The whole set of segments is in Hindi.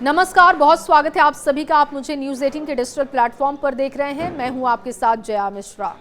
नमस्कार, बहुत स्वागत है आप सभी का। आप मुझे न्यूज़ 18 के डिजिटल प्लेटफॉर्म पर देख रहे हैं। मैं हूं आपके साथ जया मिश्रा।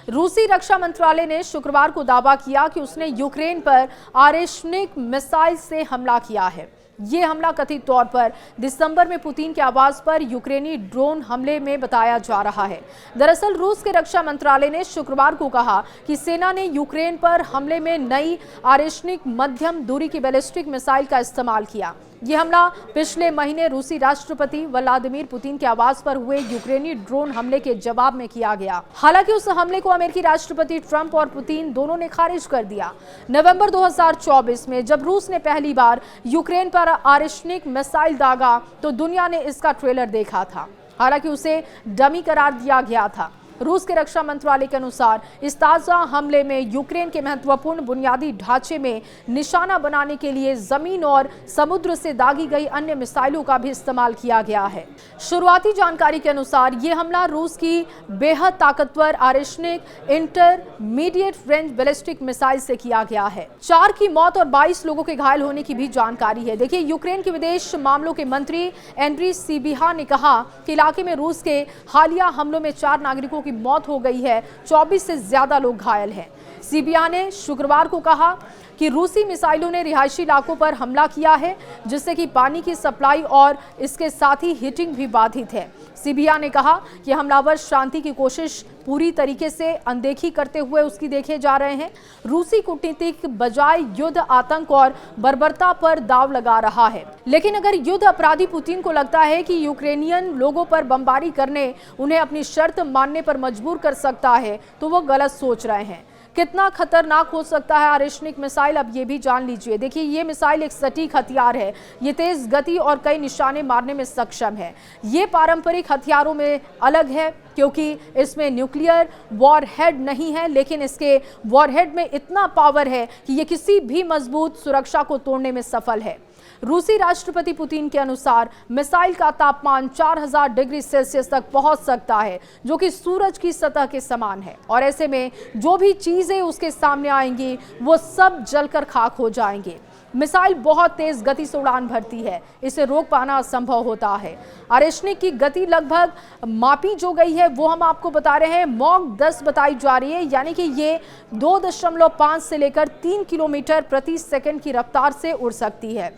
रूसी रक्षा मंत्रालय ने शुक्रवार को दावा किया कि उसने यूक्रेन पर आर्सेनिक मिसाइल से हमला किया है। ये हमला कथित तौर पर दिसंबर में पुतिन के आवास पर यूक्रेनी ड्रोन हमले में बताया जा रहा है। दरअसल रूस के रक्षा मंत्रालय ने शुक्रवार को कहा कि सेना ने यूक्रेन पर हमले में नई आर्सेनिक मध्यम दूरी की बैलिस्टिक मिसाइल का इस्तेमाल किया। ये हमला पिछले महीने रूसी राष्ट्रपति व्लादिमीर पुतिन के आवास पर हुए यूक्रेनी ड्रोन हमले के जवाब में किया गया। हालांकि उस हमले को अमेरिकी राष्ट्रपति ट्रंप और पुतिन दोनों ने खारिज कर दिया। नवंबर 2024 में जब रूस ने पहली बार यूक्रेन पर आर्सेनिक मिसाइल दागा तो दुनिया ने इसका ट्रेलर देखा था। हालांकि उसे डमी करार दिया गया था। रूस के रक्षा मंत्रालय के अनुसार इस ताजा हमले में यूक्रेन के महत्वपूर्ण बुनियादी ढांचे में निशाना बनाने के लिए जमीन और समुद्र से दागी गई अन्य मिसाइलों का भी इस्तेमाल किया गया है। शुरुआती जानकारी के अनुसार यह हमला रूस की बेहद ताकतवर arsenic intermediate range ballistic missile से किया गया है। 4 की मौत और 22 लोगों के घायल होने की भी जानकारी है। देखिए, यूक्रेन के विदेश मामलों के मंत्री एंड्री सिबिहा ने कहा कि इलाके में रूस के हालिया हमलों में 4 नागरिकों की मौत हो गई है, 24 से ज्यादा लोग घायल हैं। सीबिया ने शुक्रवार को कहा कि रूसी मिसाइलों ने रिहायशी इलाकों पर हमला किया है, जिससे कि पानी की सप्लाई और इसके साथ ही हीटिंग भी बाधित है। सीबिया ने कहा कि हमलावर शांति की कोशिश पूरी तरीके से अनदेखी करते हुए उसकी देखे जा रहे हैं। रूसी कूटनीतिक बजाय युद्ध, आतंक और बर्बरता पर दाव लगा रहा है। लेकिन अगर युद्ध अपराधी पुतिन को लगता है कि यूक्रेनियन लोगों पर बमबारी करने उन्हें अपनी शर्त मानने पर मजबूर कर सकता है, तो वो गलत सोच रहे हैं। कितना खतरनाक हो सकता है आर्सेनिक मिसाइल, अब ये भी जान लीजिए। देखिए, ये मिसाइल एक सटीक हथियार है। ये तेज गति और कई निशाने मारने में सक्षम है। ये पारंपरिक हथियारों में अलग है क्योंकि इसमें न्यूक्लियर वॉरहेड नहीं है, लेकिन इसके वॉरहेड में इतना पावर है कि ये किसी भी मजबूत सुरक्षा को तोड़ने में सफल है। रूसी राष्ट्रपति पुतिन के अनुसार मिसाइल का तापमान 4000 डिग्री सेल्सियस तक पहुंच सकता है, जो कि सूरज की सतह के समान है। और ऐसे में जो भी चीजें उसके सामने आएंगी वो सब जलकर खाक हो जाएंगे। मिसाइल बहुत तेज गति से उड़ान भरती है, इसे रोक पाना असंभव होता है। आर्सेनिक की गति लगभग मापी जो गई है वो हम आपको बता रहे हैं, मॉक 10 बताई जा रही है, यानी कि ये 2.5 से लेकर 3 किलोमीटर प्रति सेकंड की रफ्तार से उड़ सकती है।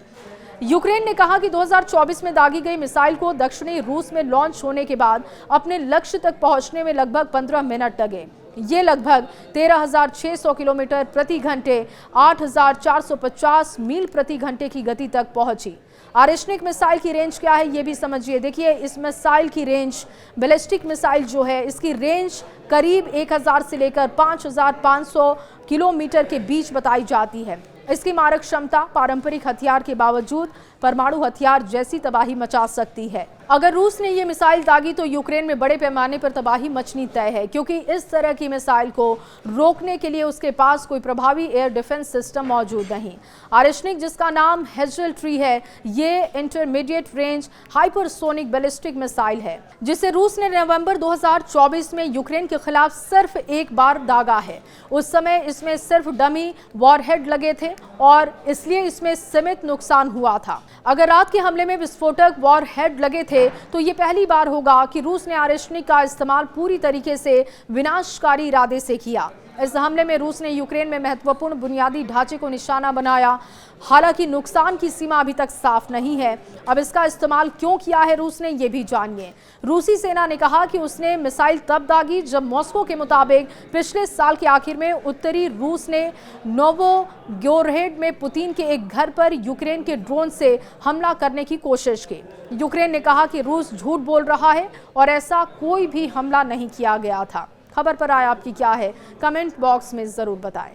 यूक्रेन ने कहा कि 2024 में दागी गई मिसाइल को दक्षिणी रूस में लॉन्च होने के बाद अपने लक्ष्य तक पहुंचने में लगभग 15 मिनट लगे। ये लगभग 13,600 किलोमीटर प्रति घंटे 8,450 मील प्रति घंटे की गति तक पहुंची। आर्सेनिक मिसाइल की रेंज क्या है ये भी समझिए। देखिए, इस मिसाइल की रेंज, बैलिस्टिक मिसाइल जो है, इसकी रेंज करीब 1000 से लेकर 5500 किलोमीटर के बीच बताई जाती है। इसकी मारक क्षमता पारंपरिक हथियार के बावजूद परमाणु हथियार जैसी तबाही मचा सकती है। अगर रूस ने ये मिसाइल दागी तो यूक्रेन में बड़े पैमाने पर तबाही मचनी तय है, क्योंकि इस तरह की मिसाइल को रोकने के लिए उसके पास कोई प्रभावी एयर डिफेंस सिस्टम मौजूद नहीं। आर्सेनिक, जिसका नाम हेजल ट्री है, ये intermediate range hypersonic ballistic missile है, जिसे रूस ने नवंबर 2024 में यूक्रेन के खिलाफ सिर्फ एक बार दागा है। उस समय इसमें सिर्फ डमी वॉरहेड लगे थे और इसलिए इसमें सीमित नुकसान हुआ था। अगर रात के हमले में विस्फोटक वॉरहेड लगे थे तो ये पहली बार होगा कि रूस ने आर्सेनिक का इस्तेमाल पूरी तरीके से विनाशकारी इरादे से किया। इस हमले में रूस ने यूक्रेन में महत्वपूर्ण बुनियादी ढांचे को निशाना बनाया। हालांकि नुकसान की सीमा अभी तक साफ नहीं है। अब इसका इस्तेमाल क्यों किया है रूस ने, ये भी जानिए। रूसी सेना ने कहा कि उसने मिसाइल तब दागी जब मॉस्को के मुताबिक पिछले साल के आखिर में उत्तरी रूस ने नोवोगोरोड में पुतिन के एक घर पर यूक्रेन के ड्रोन से हमला करने की कोशिश की। यूक्रेन ने कहा कि रूस झूठ बोल रहा है और ऐसा कोई भी हमला नहीं किया गया था। खबर पर राय आपकी क्या है, कमेंट बॉक्स में जरूर बताएं।